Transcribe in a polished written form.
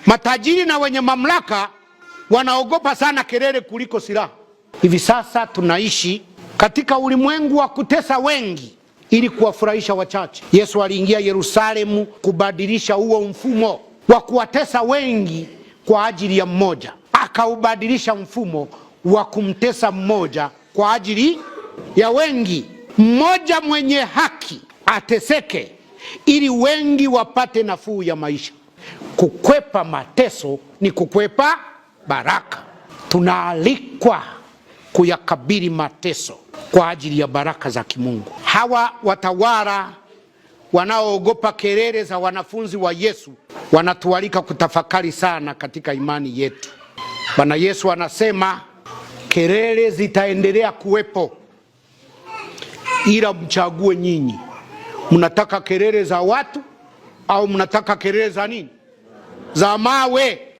Matajiri na wenye mamlaka wanaogopa sana kelele kuliko silaha. Hivi sasa tunaishi katika ulimwengu wa kutesa wengi ili kuwafurahisha wachache. Yesu aliingia Yerusalemu kubadilisha huo mfumo wa kuwatesa wengi kwa ajili ya mmoja. Akaubadilisha mfumo wa kumtesa mmoja kwa ajili ya wengi. Mmoja mwenye haki ateseke ili wengi wapate nafuu ya maisha. Kukwepa mateso ni kukwepa baraka. Tunaalikwa kuyakabili mateso kwa ajili ya baraka za kimungu. Hawa watawala wanaoogopa kelele za wanafunzi wa Yesu wanatualika kutafakari sana katika imani yetu. Bwana Yesu anasema kelele zitaendelea kuwepo, ila mchague nyinyi. Mnataka kelele za watu au mnataka kelele za nini? Za mawe.